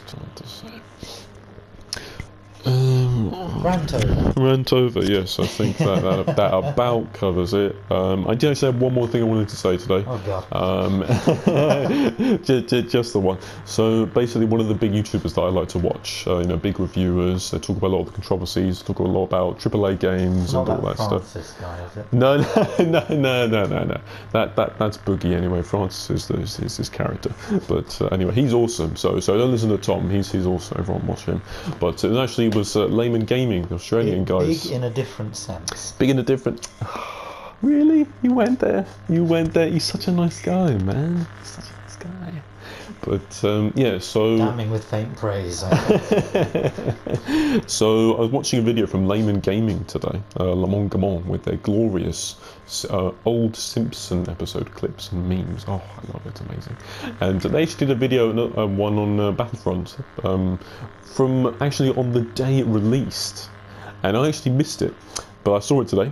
hard to say. Rant over. Yes, I think that about covers it. I did actually have one more thing I wanted to say today. Oh god. Just the one. So basically, one of the big YouTubers that I like to watch, big reviewers, they talk about a lot of the controversies, talk a lot about AAA games and all that stuff. Francis guy, is it? No. That's Boogie anyway. Francis is his character. But anyway, he's awesome. So don't listen to Tom. He's awesome. Everyone watch him. But it actually was Layman Gaming, the Australian guys. Big in a different sense. Big in a different. Really? You went there? He's such a nice guy, man. He's such a nice guy. But yeah, so. Damning with faint praise. So I was watching a video from Layman Gaming today, Lamont Gamon, with their glorious old Simpson episode clips and memes. Oh, I love it, amazing. And they actually did a video, one on Battlefront, from actually on the day it released, and I actually missed it, but I saw it today.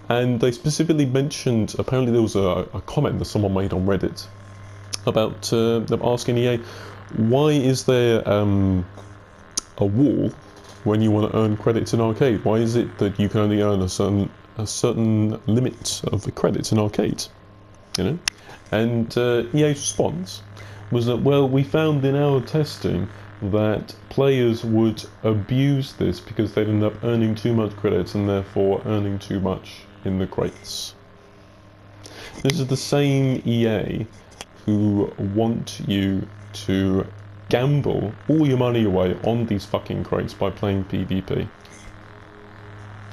And they specifically mentioned, apparently there was a comment that someone made on Reddit about them asking EA, why is there a wall when you want to earn credits in arcade? Why is it that you can only earn a certain limit of the credits in arcade? And EA's response was that, well, we found in our testing that players would abuse this because they'd end up earning too much credits and therefore earning too much in the crates. This is the same EA who want you to gamble all your money away on these fucking crates by playing PvP.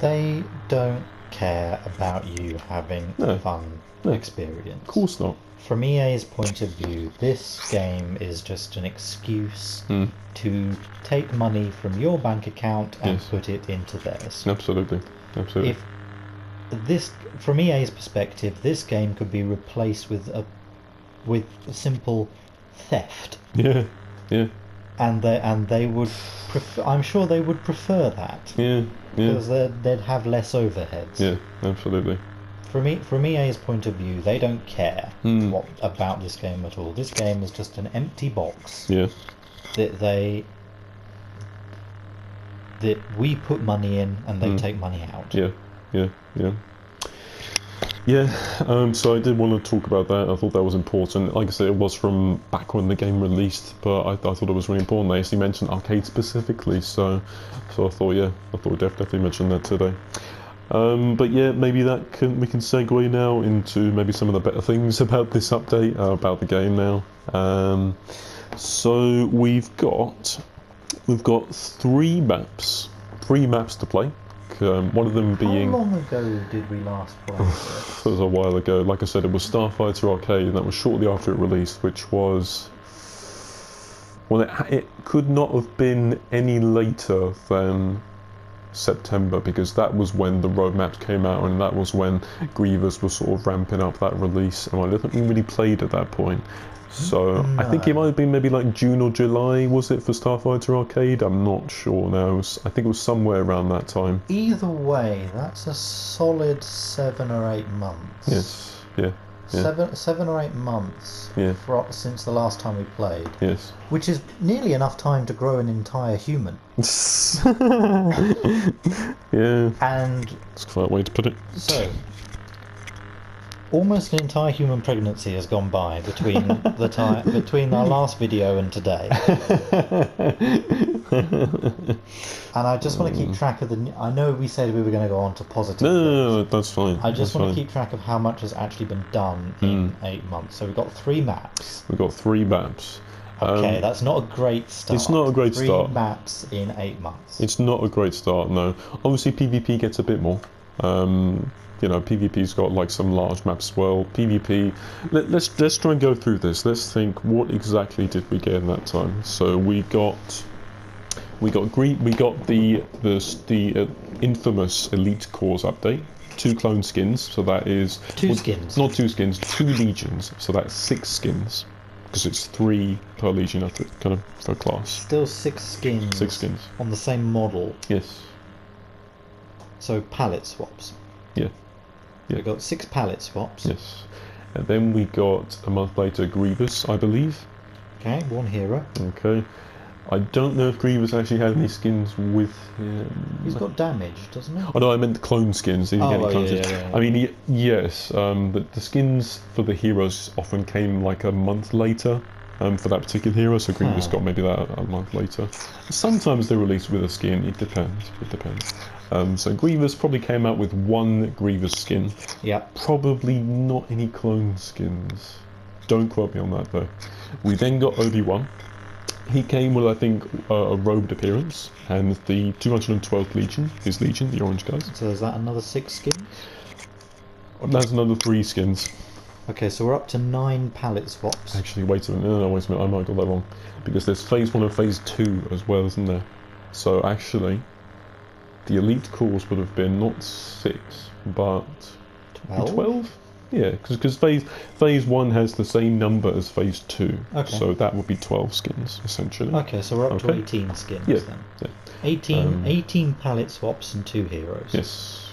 They don't care about you having a fun experience. Of course not. From EA's point of view, this game is just an excuse to take money from your bank account and put it into theirs. Absolutely. From EA's perspective, this game could be replaced with simple theft. Yeah. And they would I'm sure they would prefer that. Yeah. Because they'd have less overheads. Yeah, absolutely. From EA's point of view, they don't care about this game at all. This game is just an empty box. Yeah. That we put money in and they take money out. Yeah. So I did want to talk about that. I thought that was important. Like I said, it was from back when the game released, but I thought it was really important. They actually mentioned arcade specifically, so I thought we'd definitely mention that today. But yeah, maybe we can segue now into maybe some of the better things about this update, about the game now. So we've got 3 maps to play. One of them being... How long ago did we last play this? It was a while ago. Like I said, it was Starfighter Arcade, and that was shortly after it released, which was... Well, it could not have been any later than September, because that was when the roadmaps came out, and that was when Grievous was sort of ramping up that release, and I don't think we really played at that point. So no. I think it might have been maybe like June or July, was it, for Starfighter Arcade? I'm not sure now. I think it was somewhere around that time. Either way, that's a solid 7 or 8 months. Yes, yeah. 7 or 8 months since the last time we played. Yes. Which is nearly enough time to grow an entire human. Yeah. And that's quite a way to put it. So, almost an entire human pregnancy has gone by between our last video and today. And I just want to keep track of I know we said we were going to go on to positive. No, that's fine. I just want to keep track of how much has actually been done in 8 months. So we've got 3 maps. Okay, that's not a great start. It's not a great start. 3 maps in 8 months. It's not a great start, no. Obviously, PvP gets a bit more. PvP's got like some large maps as well. PvP. Let's try and go through this. Let's think, what exactly did we get in that time? So we got the infamous Elite Cores update. 2 clone skins. So that is 2 skins. Not 2 skins. 2 legions. So that's 6 skins. Because it's 3 per legion, I think, kind of per class. Still 6 skins. 6 skins on the same model. Yes. So palette swaps. Yeah. We got 6 palette swaps. Yes. And then we got a month later Grievous, I believe. Okay, 1 hero. Okay. I don't know if Grievous actually had any skins with him. He's got damage, doesn't he? Oh no, I meant the clone skins. He didn't get any clone skins. Yeah. I mean, yes, the skins for the heroes often came like a month later for that particular hero, so Grievous got maybe that a month later. Sometimes they're released with a skin, it depends. So Grievous probably came out with one Grievous skin. Yep. Probably not any clone skins. Don't quote me on that though. We then got Obi-Wan. He came with, I think, a robed appearance and the 212th Legion, his Legion, the orange guys. So is that another 6 skins? That's another 3 skins. Okay, so we're up to 9 palette swaps. Actually, wait a minute, no, wait a minute, I might have got that wrong. Because there's Phase 1 and Phase 2 as well, isn't there? So actually, the Elite Cores would have been not 6, but 12? Yeah, because phase 1 has the same number as Phase 2, so that would be 12 skins, essentially. Okay, so we're up to 18 skins then. Yeah. 18 palette swaps and 2 heroes. Yes.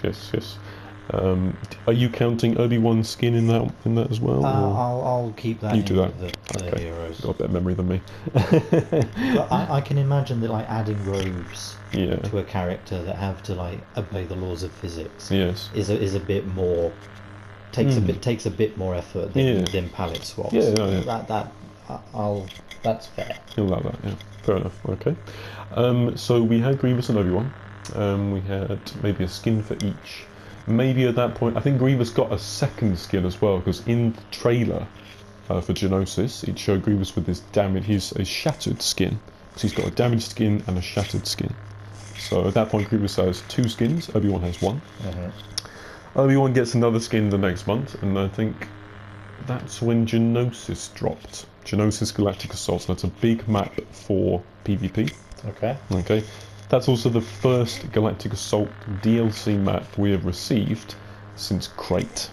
Are you counting Obi-Wan's skin in that as well? I'll keep that. You do that. The heroes. You've got a better memory than me. But I can imagine that like adding robes to a character that have to like obey the laws of physics is a bit more. Takes a bit more effort than palette swaps. That's fair. You'll allow that, yeah. Fair enough. Okay. So we had Grievous and Obi-Wan. We had maybe a skin for each. Maybe at that point, I think Grievous got a second skin as well, because in the trailer for Geonosis, it showed Grievous with his damage. He's a shattered skin, so he's got a damaged skin and a shattered skin. So at that point, Grievous has 2 skins. Obi-Wan has 1. Obi-Wan gets another skin the next month, and I think that's when Geonosis dropped. Geonosis Galactic Assault, so that's a big map for PvP. Okay. That's also the first Galactic Assault DLC map we have received since Crate.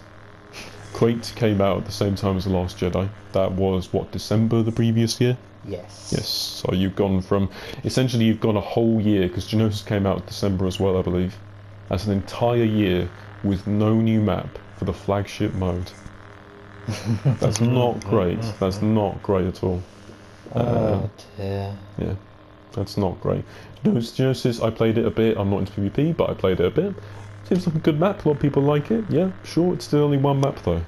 Crate came out at the same time as The Last Jedi. That was, what, December the previous year? Yes. So you've gone a whole year, because Geonosis came out in December as well, I believe. That's an entire year with no new map for the flagship mode. That's not great. That's not great at all. Oh dear. Yeah, that's not great. Geonosis, I played it a bit. I'm not into PvP, but I played it a bit. Seems like a good map. A lot of people like it. Yeah, sure. It's still only one map though.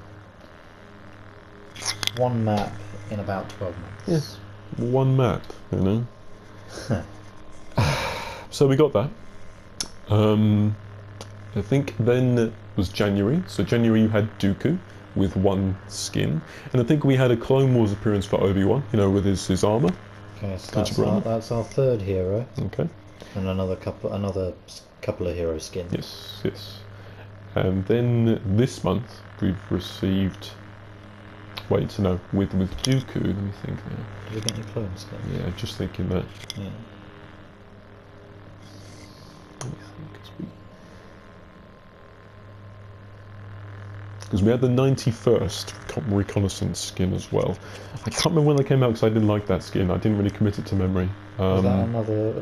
One map in about 12 months. Yes, one map. You know. So we got that. I think then was January. So January you had Dooku with 1 skin, and I think we had a Clone Wars appearance for Obi-Wan, with his armor. Okay, so that's our 3rd hero. Okay. And another couple of hero skins. Yes. And then this month we've received. Wait, no, with Dooku. Let me think now. Did we get any clone skins? Yeah, just thinking that. Yeah. Let me think. Because we had the 91st reconnaissance skin as well. I can't remember when they came out because I didn't like that skin. I didn't really commit it to memory. Was that another?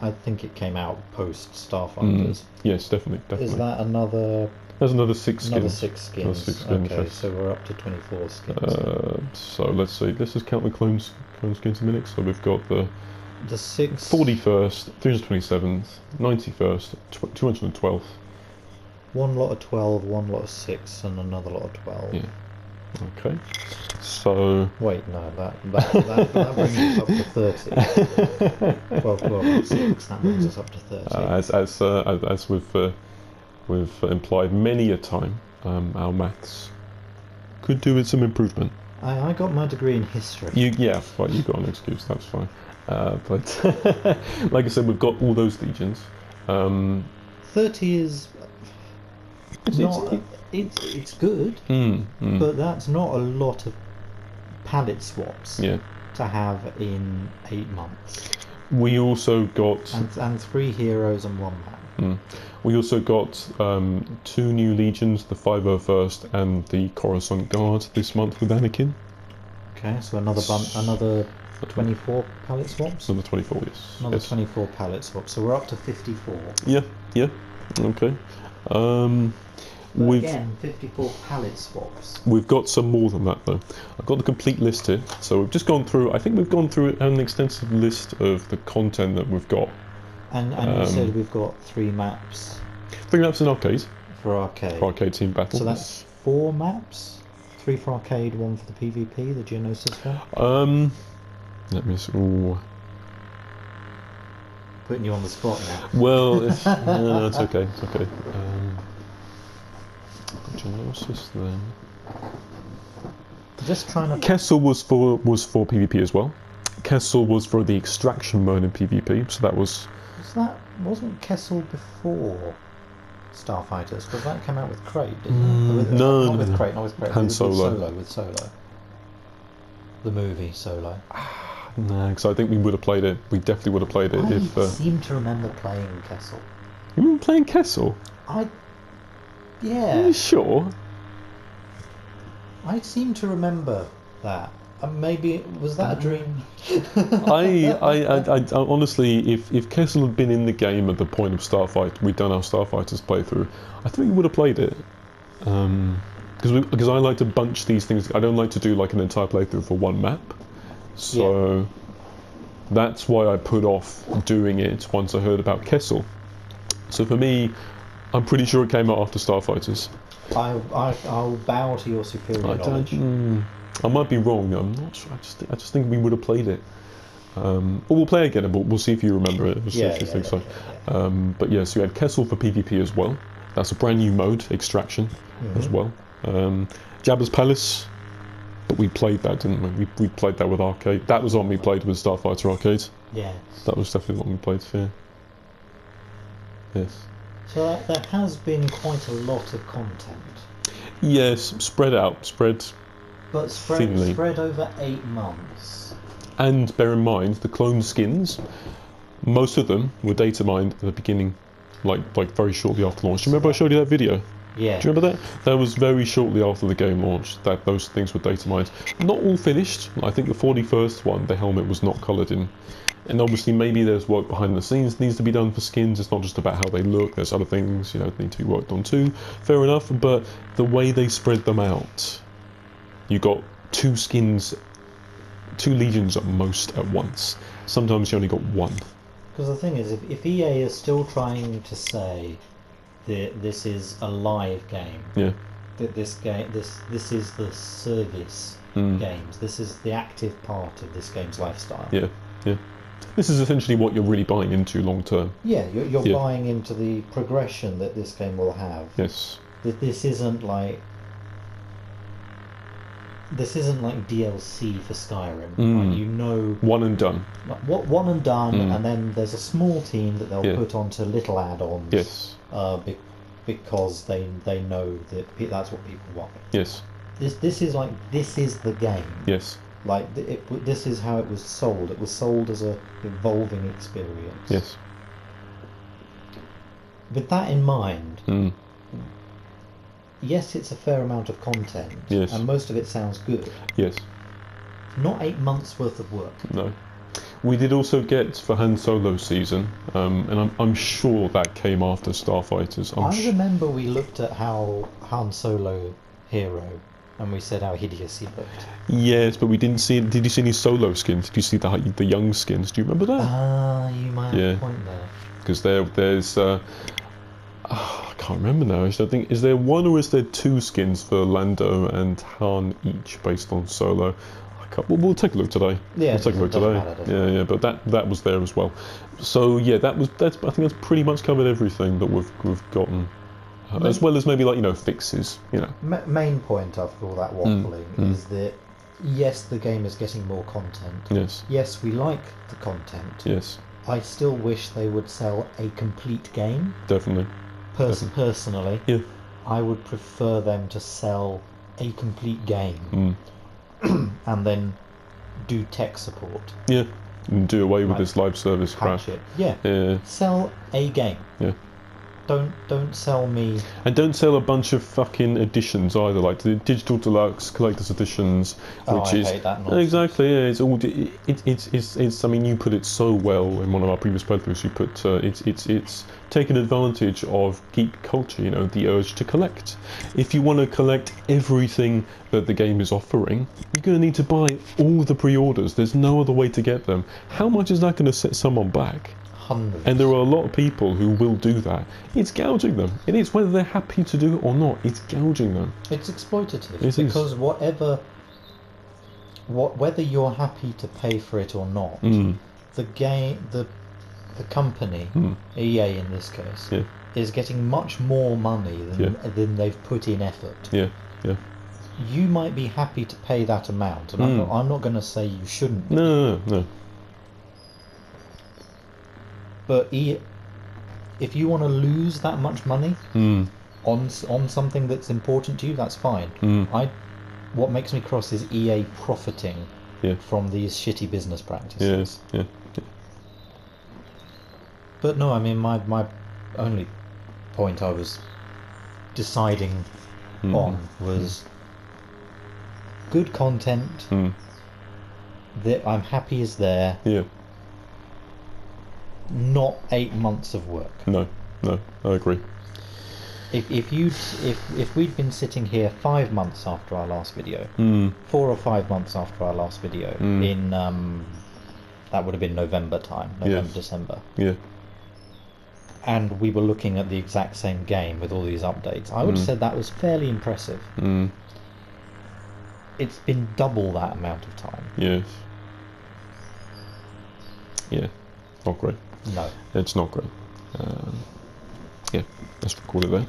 I think it came out post Starfighters. Yes, definitely. Is that another? There's another 6 skins. Another 6 skins. Another 6 skins. Okay, so we're up to 24 skins. So let's see. Let's just count the clone skins a minute. So we've got the 41st, 327th, 91st, 212th. One lot of 12, one lot of 6, and another lot of 12. Yeah. Okay. So. Wait, no, that brings us up to 30. 12, 6. That brings us up to 30. As we've implied many a time, our maths could do with some improvement. I got my degree in history. You got an excuse. That's fine. But like I said, we've got all those legions. 30 is. It's good, but that's not a lot of palette swaps to have in 8 months. We also got and 3 heroes and 1 map. We also got 2 new legions, the 501st and the Coruscant Guard this month with Anakin. Okay, so another 24 palette swaps. Another 24, yes. Another 24 palette swaps. So we're up to 54. Yeah. Okay. Again, 54 palette swaps. We've got some more than that though. I've got the complete list here. So we've just gone through, I think we've gone through an extensive list of the content that we've got. And you said we've got 3 maps. 3 maps in arcade. For arcade. For arcade team battle. So that's 4 maps? 3 for arcade, 1 for the PvP, the Geonosis one? Let me see. Ooh. Putting you on the spot now. Well, no, it's okay, it's okay. Geonosis then. Just trying to... Kessel was for PvP as well. Kessel was for the extraction mode in PvP, so that was... Wasn't Kessel before Starfighters? Because that came out with Crate, didn't it? No, not with Crate. Han Solo. With Solo. The movie Solo. No, because I think we would have played it. We definitely would have played it if... I seem to remember playing Kessel. You remember playing Kessel? Yeah. Are you sure? I seem to remember that. Maybe was that a dream? I honestly, if Kessel had been in the game at the point of Starfight, we'd done our Starfighters playthrough, I think we would have played it. Because I like to bunch these things. I don't like to do like an entire playthrough for one map. So that's why I put off doing it once I heard about Kessel. So for me, I'm pretty sure it came out after Starfighters. I'll bow to your superior knowledge. I might be wrong. I'm not sure. I just think we would have played it. Or we'll play again, but we'll see if you remember it. We'll see if you think so. But yeah, so you had Kessel for PvP as well. That's a brand new mode, Extraction, as well. Jabba's Palace, but we played that, didn't we? We played that with arcade. That was on we played with Starfighter Arcade. Yeah. That was definitely what we played. Yeah. Yes. So there has been quite a lot of content. Yes, spread thinly. Spread over 8 months. And bear in mind, the clone skins, most of them were data mined at the beginning, like very shortly after launch. Do you remember I showed you that video? Yeah. Do you remember that? That was very shortly after the game launched that those things were data mined. Not all finished. I think the 41st one, the helmet was not coloured in. And obviously maybe there's work behind the scenes that needs to be done for skins. It's not just about how they look. There's other things, that need to be worked on too. Fair enough. But the way they spread them out, you got 2 skins, 2 legions at most at once. Sometimes you only got 1. Because the thing is, if EA is still trying to say that this is a live game, that this is the service games, this is the active part of this game's lifestyle. Yeah. This is essentially what you're really buying into long term. Yeah, you're buying into the progression that this game will have. Yes. This isn't like DLC for Skyrim. Like, one and done. One and done, and then there's a small team that they'll put onto little add-ons. Yes. Because they know that that's what people want. Yes. This is the game. Yes. Like this is how it was sold. It was sold as a evolving experience. Yes. With that in mind, yes, it's a fair amount of content, and most of it sounds good. Yes. Not 8 months worth of work. No. We did also get for Han Solo season, and I'm sure that came after Starfighters. I remember we looked at how Han Solo Hero, and we said how hideous he looked. Yes, but we didn't see. Did you see any Solo skins? Did you see the young skins? Do you remember that? You might have a point there. Because there's. I can't remember now. I think is there 1 or is there 2 skins for Lando and Han each based on Solo? We'll take a look today. Yeah, we'll take a look today. Yeah. But that was there as well. So yeah, I think that's pretty much covered everything that we've gotten, as well as maybe fixes. Main point after all that waffling is that yes, the game is getting more content. Yes. Yes, we like the content. Yes. I still wish they would sell a complete game. Definitely. Personally, I would prefer them to sell a complete game and then do tech support. Yeah, and do away with this live service crap. Yeah. Sell a game. Yeah. Don't sell me. And don't sell a bunch of fucking editions either, like the digital deluxe collector's editions, which I hate that nonsense. exactly. Yeah, it's all. It's. I mean, you put it so well in one of our previous playthroughs. You put it's taking advantage of geek culture. You know, the urge to collect. If you want to collect everything that the game is offering, you're going to need to buy all the pre-orders. There's no other way to get them. How much is that going to set someone back? Hundreds. And there are a lot of people who will do that. It's gouging them. It is, whether they're happy to do it or not. It's gouging them. It's exploitative. Because whether you're happy to pay for it or not, the company, EA in this case, is getting much more money than they've put in effort. Yeah. You might be happy to pay that amount, and I'm not going to say you shouldn't be. No. But if you want to lose that much money on something that's important to you, that's fine. What makes me cross is EA profiting from these shitty business practices. Yeah. But no, I mean, my only point I was deciding on was good content that I'm happy is there. Yeah. Not 8 months of work. No, I agree. If we'd been sitting here 5 months after our last video, 4 or 5 months after our last video, in that would have been November time, December. Yeah. And we were looking at the exact same game with all these updates, I would have said that was fairly impressive. It's been double that amount of time. Yes. Yeah. Not great. No. It's not great. Yeah, let's record it there.